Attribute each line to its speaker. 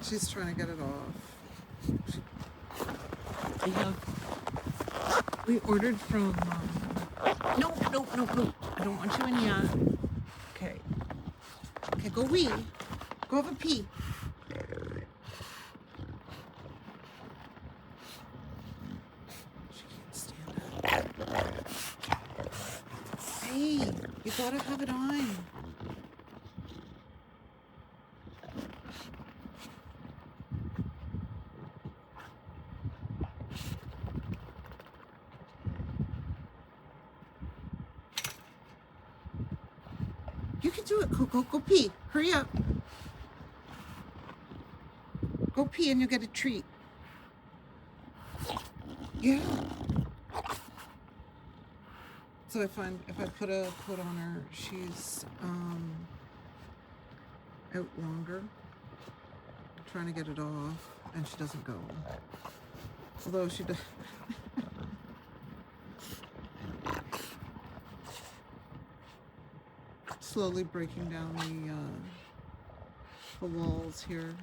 Speaker 1: She's trying to get it off. We ordered from, no, no, no, no. I don't want you in yet. Okay. Okay, go wee. Go have a pee. She can't stand it. Hey, you gotta have it on. You can do it, Coco. Go pee. Hurry up. Go pee and you'll get a treat. Yeah. So I find if I put a coat on her, she's out longer. I'm trying to get it off, and she doesn't go. Although she does. Slowly breaking down the walls here.